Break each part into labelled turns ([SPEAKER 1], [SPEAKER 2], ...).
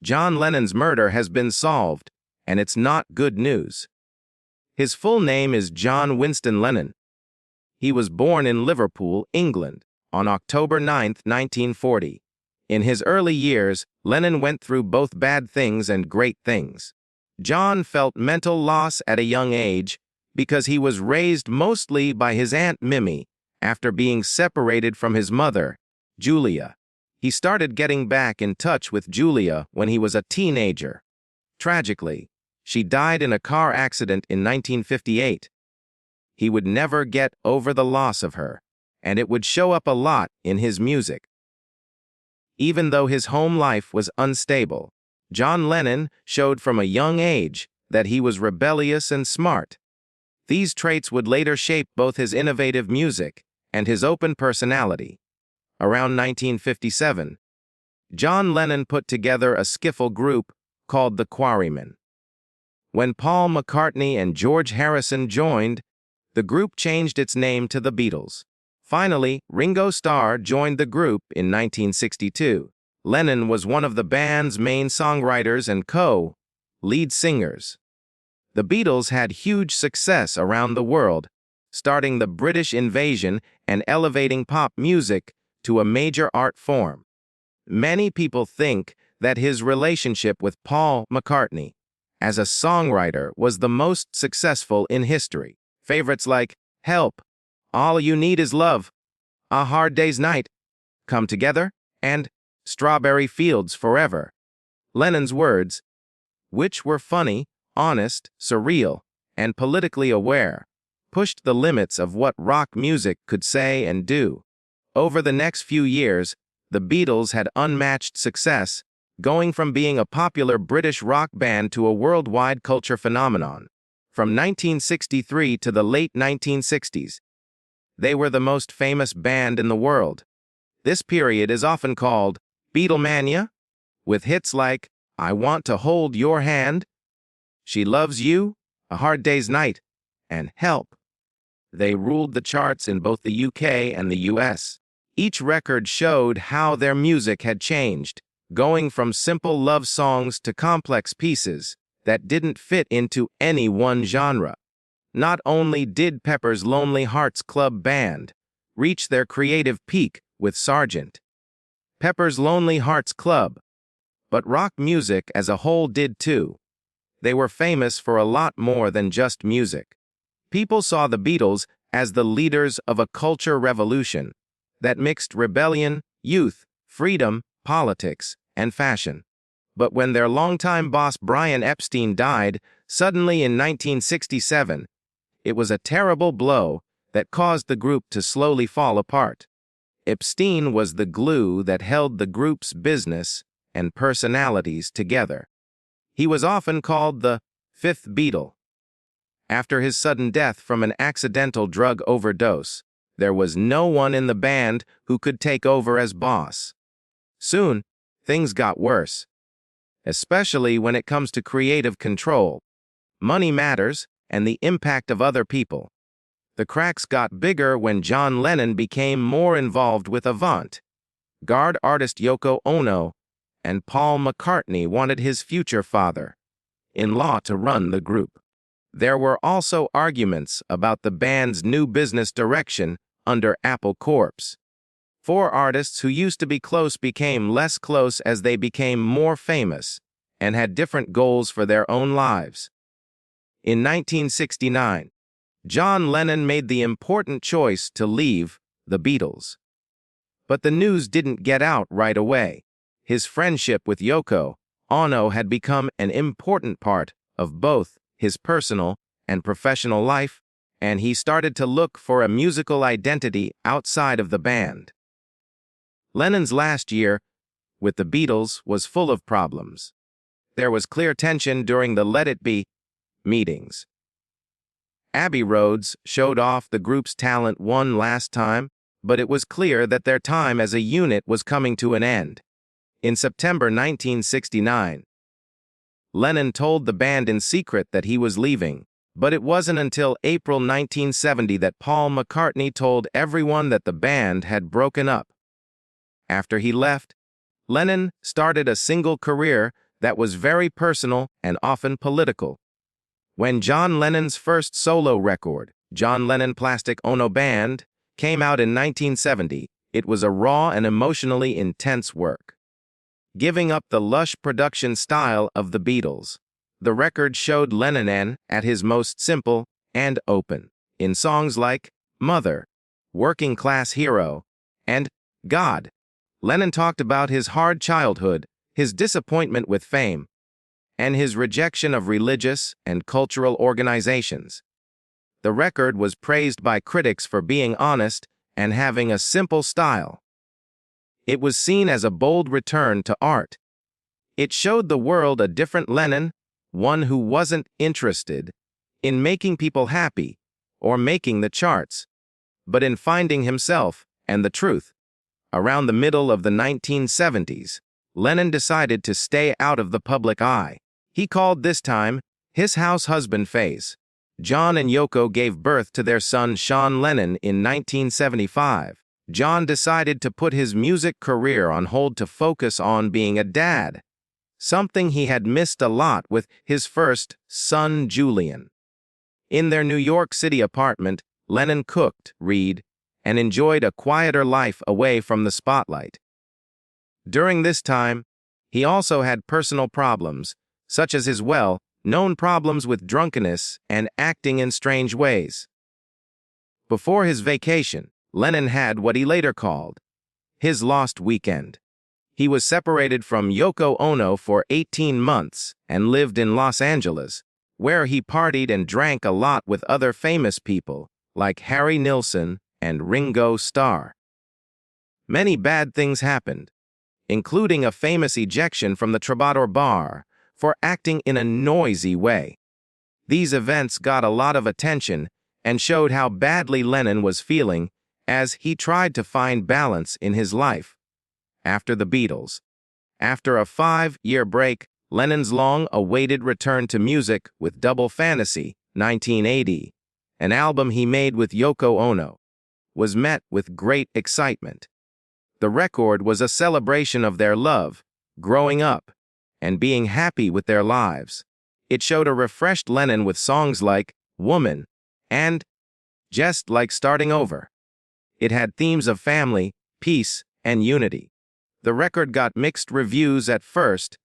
[SPEAKER 1] John Lennon's murder has been solved, and it's not good news. His full name is John Winston Lennon. He was born in Liverpool, England, on October 9, 1940. In his early years, Lennon went through both bad things and great things. John felt mental loss at a young age because he was raised mostly by his Aunt Mimi after being separated from his mother, Julia. He started getting back in touch with Julia when he was a teenager. Tragically, she died in a car accident in 1958. He would never get over the loss of her, and it would show up a lot in his music. Even though his home life was unstable, John Lennon showed from a young age that he was rebellious and smart. These traits would later shape both his innovative music and his open personality. Around 1957, John Lennon put together a skiffle group called the Quarrymen. When Paul McCartney and George Harrison joined, the group changed its name to the Beatles. Finally, Ringo Starr joined the group in 1962. Lennon was one of the band's main songwriters and co-lead singers. The Beatles had huge success around the world, starting the British invasion and elevating pop music to a major art form. Many people think that his relationship with Paul McCartney as a songwriter was the most successful in history. Favorites like Help, All You Need Is Love, A Hard Day's Night, Come Together, and Strawberry Fields Forever. Lennon's words, which were funny, honest, surreal, and politically aware, pushed the limits of what rock music could say and do. Over the next few years, the Beatles had unmatched success, going from being a popular British rock band to a worldwide culture phenomenon. From 1963 to the late 1960s, they were the most famous band in the world. This period is often called Beatlemania, with hits like I Want to Hold Your Hand, She Loves You, A Hard Day's Night, and Help. They ruled the charts in both the UK and the US. Each record showed how their music had changed, going from simple love songs to complex pieces that didn't fit into any one genre. Not only did Pepper's Lonely Hearts Club Band reach their creative peak with Sgt. Pepper's Lonely Hearts Club, but rock music as a whole did too. They were famous for a lot more than just music. People saw the Beatles as the leaders of a culture revolution that mixed rebellion, youth, freedom, politics, and fashion. But when their longtime boss Brian Epstein died suddenly in 1967, it was a terrible blow that caused the group to slowly fall apart. Epstein was the glue that held the group's business and personalities together. He was often called the Fifth Beatle. After his sudden death from an accidental drug overdose, there was no one in the band who could take over as boss. Soon, things got worse, especially when it comes to creative control. Money matters, and the impact of other people. The cracks got bigger when John Lennon became more involved with avant-garde artist Yoko Ono, and Paul McCartney wanted his future father-in-law to run the group. There were also arguments about the band's new business direction under Apple Corp.'s. Four artists who used to be close became less close as they became more famous and had different goals for their own lives. In 1969, John Lennon made the important choice to leave the Beatles. But the news didn't get out right away. His friendship with Yoko Ono had become an important part of both his personal and professional life, and he started to look for a musical identity outside of the band. Lennon's last year with the Beatles was full of problems. There was clear tension during the Let It Be meetings. Abbey Road showed off the group's talent one last time, but it was clear that their time as a unit was coming to an end. In September 1969, Lennon told the band in secret that he was leaving, but it wasn't until April 1970 that Paul McCartney told everyone that the band had broken up. After he left, Lennon started a single career that was very personal and often political. When John Lennon's first solo record, John Lennon Plastic Ono Band, came out in 1970, it was a raw and emotionally intense work. Giving up the lush production style of the Beatles, the record showed Lennon at his most simple and open. In songs like Mother, Working Class Hero, and God, Lennon talked about his hard childhood, his disappointment with fame, and his rejection of religious and cultural organizations. The record was praised by critics for being honest and having a simple style. It was seen as a bold return to art. It showed the world a different Lennon, one who wasn't interested in making people happy or making the charts, but in finding himself and the truth. Around the middle of the 1970s, Lennon decided to stay out of the public eye. He called this time his house husband phase. John and Yoko gave birth to their son Sean Lennon in 1975. John decided to put his music career on hold to focus on being a dad, something he had missed a lot with his first son Julian. In their New York City apartment, Lennon cooked, read, and enjoyed a quieter life away from the spotlight. During this time, he also had personal problems, such as his well-known problems with drunkenness and acting in strange ways. Before his vacation, Lennon had what he later called his lost weekend. He was separated from Yoko Ono for 18 months and lived in Los Angeles, where he partied and drank a lot with other famous people like Harry Nilsson and Ringo Starr. Many bad things happened, including a famous ejection from the Troubadour Bar for acting in a noisy way. These events got a lot of attention and showed how badly Lennon was feeling as he tried to find balance in his life. After the Beatles, after a 5-year break, Lennon's long-awaited return to music with Double Fantasy, 1980, an album he made with Yoko Ono, was met with great excitement. The record was a celebration of their love, growing up, and being happy with their lives. It showed a refreshed Lennon with songs like Woman and Just Like Starting Over. It had themes of family, peace, and unity. The record got mixed reviews at first,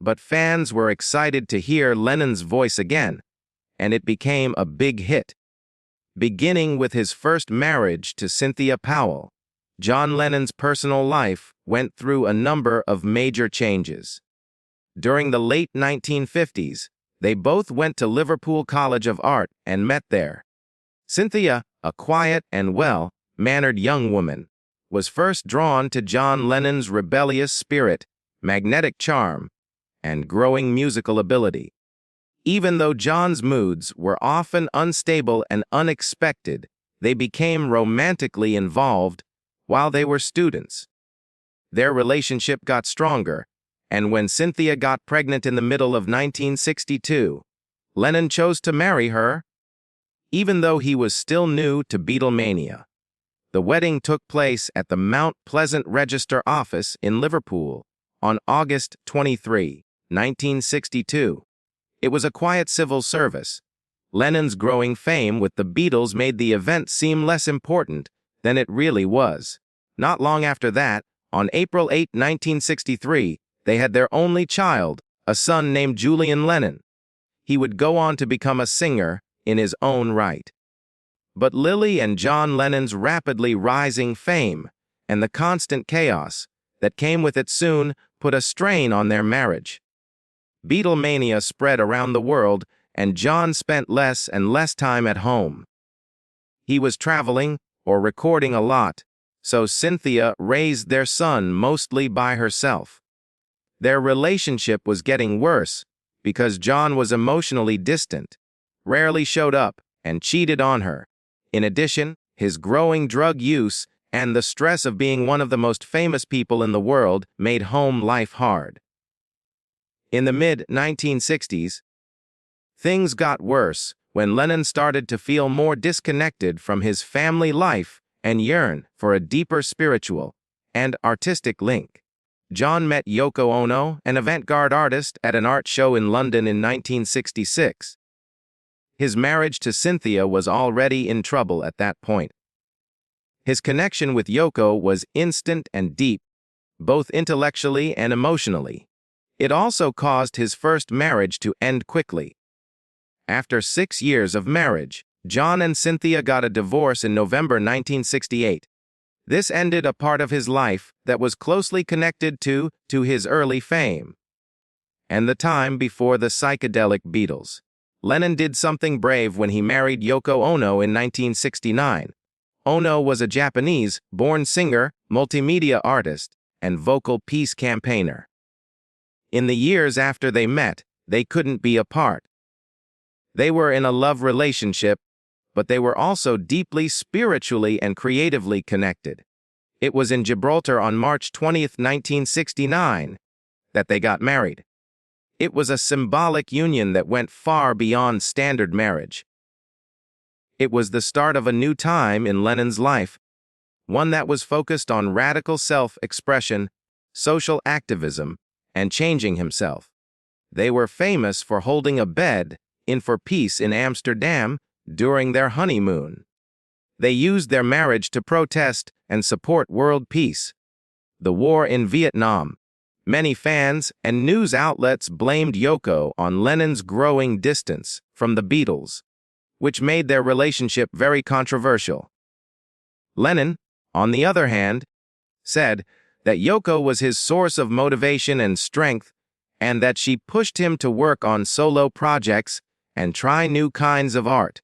[SPEAKER 1] but fans were excited to hear Lennon's voice again, and it became a big hit. Beginning with his first marriage to Cynthia Powell, John Lennon's personal life went through a number of major changes. During the late 1950s, they both went to Liverpool College of Art and met there. Cynthia, a quiet and well-mannered young woman, was first drawn to John Lennon's rebellious spirit, magnetic charm, and growing musical ability. Even though John's moods were often unstable and unexpected, they became romantically involved while they were students. Their relationship got stronger, and when Cynthia got pregnant in the middle of 1962, Lennon chose to marry her, even though he was still new to Beatlemania. The wedding took place at the Mount Pleasant Register Office in Liverpool on August 23, 1962. It was a quiet civil service. Lennon's growing fame with the Beatles made the event seem less important than it really was. Not long after that, on April 8, 1963, they had their only child, a son named Julian Lennon. He would go on to become a singer in his own right. But Lily and John Lennon's rapidly rising fame and the constant chaos that came with it soon put a strain on their marriage. Beatlemania spread around the world, and John spent less and less time at home. He was traveling or recording a lot, so Cynthia raised their son mostly by herself. Their relationship was getting worse because John was emotionally distant, rarely showed up, and cheated on her. In addition, his growing drug use and the stress of being one of the most famous people in the world made home life hard. In the mid-1960s, things got worse when Lennon started to feel more disconnected from his family life and yearn for a deeper spiritual and artistic link. John met Yoko Ono, an avant-garde artist, at an art show in London in 1966. His marriage to Cynthia was already in trouble at that point. His connection with Yoko was instant and deep, both intellectually and emotionally. It also caused his first marriage to end quickly. After 6 years of marriage, John and Cynthia got a divorce in November 1968. This ended a part of his life that was closely connected to his early fame and the time before the psychedelic Beatles. Lennon did something brave when he married Yoko Ono in 1969. Ono was a Japanese-born singer, multimedia artist, and vocal peace campaigner. In the years after they met, they couldn't be apart. They were in a love relationship, but they were also deeply spiritually and creatively connected. It was in Gibraltar on March 20, 1969, that they got married. It was a symbolic union that went far beyond standard marriage. It was the start of a new time in Lennon's life, one that was focused on radical self-expression, social activism, and changing himself. They were famous for holding a bed in for peace in Amsterdam during their honeymoon. They used their marriage to protest and support world peace. The war in Vietnam. Many fans and news outlets blamed Yoko on Lennon's growing distance from the Beatles, which made their relationship very controversial. Lennon, on the other hand, said that Yoko was his source of motivation and strength, and that she pushed him to work on solo projects and try new kinds of art.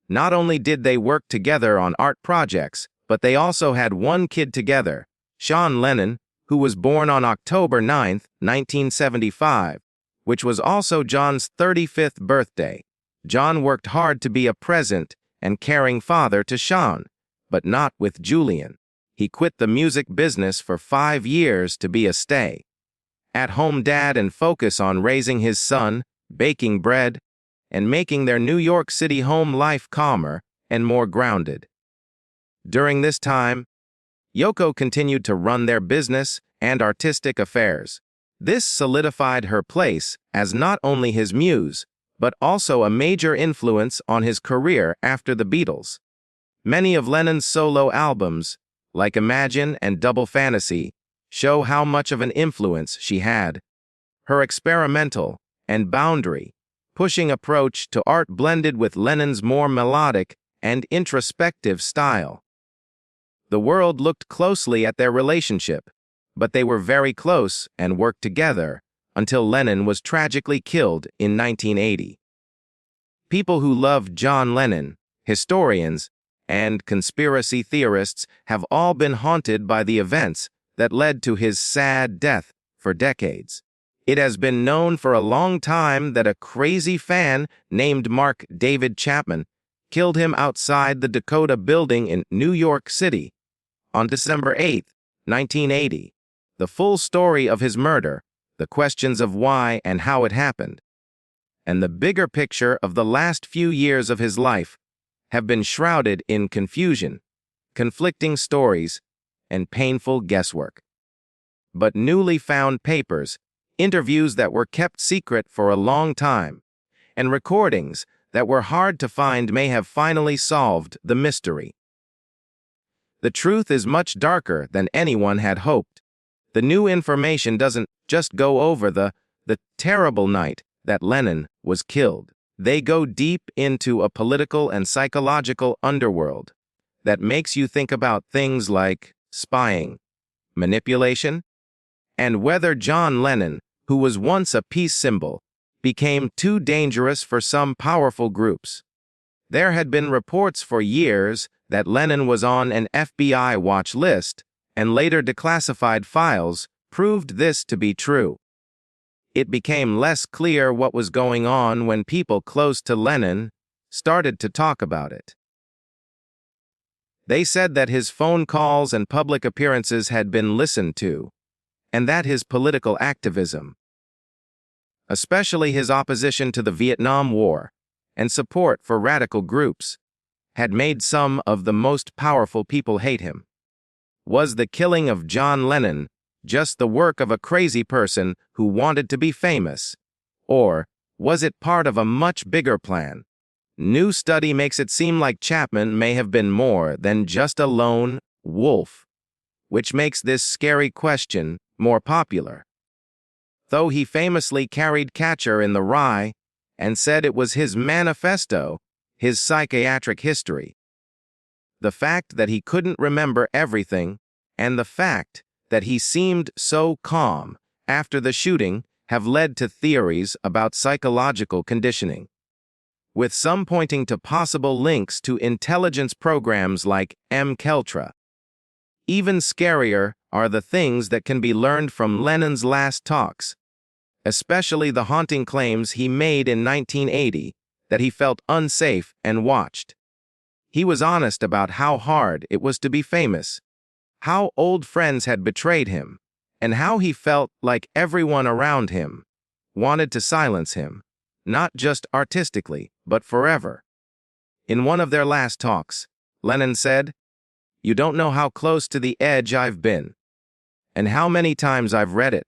[SPEAKER 1] Not only did they work together on art projects, but they also had one kid together, John Lennon, who was born on October 9, 1975, which was also John's 35th birthday. John worked hard to be a present and caring father to Sean, but not with Julian. He quit the music business for 5 years to be a stay-at-home dad and focus on raising his son, baking bread, and making their New York City home life calmer and more grounded. During this time, Yoko continued to run their business and artistic affairs. This solidified her place as not only his muse, but also a major influence on his career after the Beatles. Many of Lennon's solo albums, like Imagine and Double Fantasy, show how much of an influence she had. Her experimental and boundary-pushing approach to art blended with Lennon's more melodic and introspective style. The world looked closely at their relationship, but they were very close and worked together until Lennon was tragically killed in 1980. People who loved John Lennon, historians, and conspiracy theorists have all been haunted by the events that led to his sad death for decades. It has been known for a long time that a crazy fan named Mark David Chapman killed him outside the Dakota Building in New York City on December 8, 1980. The full story of his murder, the questions of why and how it happened, and the bigger picture of the last few years of his life have been shrouded in confusion, conflicting stories, and painful guesswork. But newly found papers, interviews that were kept secret for a long time, and recordings that were hard to find may have finally solved the mystery. The truth is much darker than anyone had hoped. The new information doesn't just go over the terrible night that Lennon was killed. They go deep into a political and psychological underworld that makes you think about things like spying, manipulation, and whether John Lennon, who was once a peace symbol, became too dangerous for some powerful groups. There had been reports for years that Lennon was on an FBI watch list, and later declassified files proved this to be true. It became less clear what was going on when people close to Lennon started to talk about it. They said that his phone calls and public appearances had been listened to, and that his political activism, especially his opposition to the Vietnam War and support for radical groups, had made some of the most powerful people hate him. Was the killing of John Lennon just the work of a crazy person who wanted to be famous? Or was it part of a much bigger plan? New study makes it seem like Chapman may have been more than just a lone wolf, which makes this scary question more popular. Though he famously carried Catcher in the Rye and said it was his manifesto, his psychiatric history. The fact that he couldn't remember everything and the fact that he seemed so calm after the shooting have led to theories about psychological conditioning, with some pointing to possible links to intelligence programs like MKUltra. Even scarier are the things that can be learned from Lennon's last talks, especially the haunting claims he made in 1980 that he felt unsafe and watched. He was honest about how hard it was to be famous, how old friends had betrayed him, and how he felt like everyone around him wanted to silence him, not just artistically, but forever. In one of their last talks, Lennon said, "You don't know how close to the edge I've been, and how many times I've read it."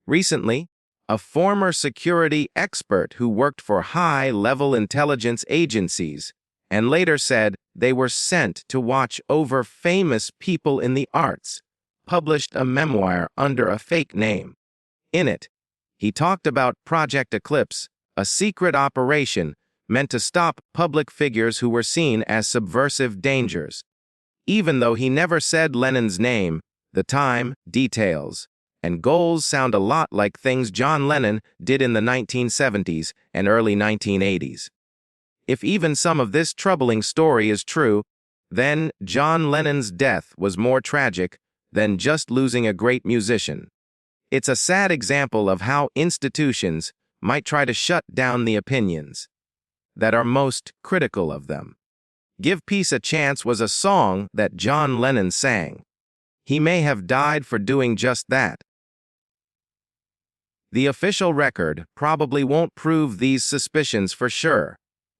[SPEAKER 1] Recently, a former security expert who worked for high-level intelligence agencies and later said they were sent to watch over famous people in the arts, published a memoir under a fake name. In it, he talked about Project Eclipse, a secret operation meant to stop public figures who were seen as subversive dangers. Even though he never said Lennon's name, the time, details, and goals sound a lot like things John Lennon did in the 1970s and early 1980s. If even some of this troubling story is true, then John Lennon's death was more tragic than just losing a great musician. It's a sad example of how institutions might try to shut down the opinions that are most critical of them. Give Peace a Chance was a song that John Lennon sang. He may have died for doing just that. The official record probably won't prove these suspicions for sure,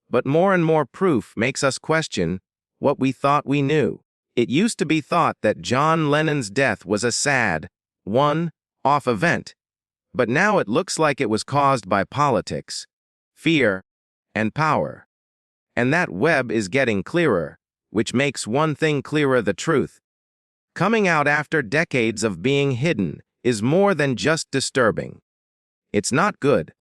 [SPEAKER 1] but more and more proof makes us question what we thought we knew. It used to be thought that John Lennon's death was a sad, one-off event, but now it looks like it was caused by politics, fear, and power. And that web is getting clearer, which makes one thing clearer: the truth. Coming out after decades of being hidden is more than just disturbing. It's not good.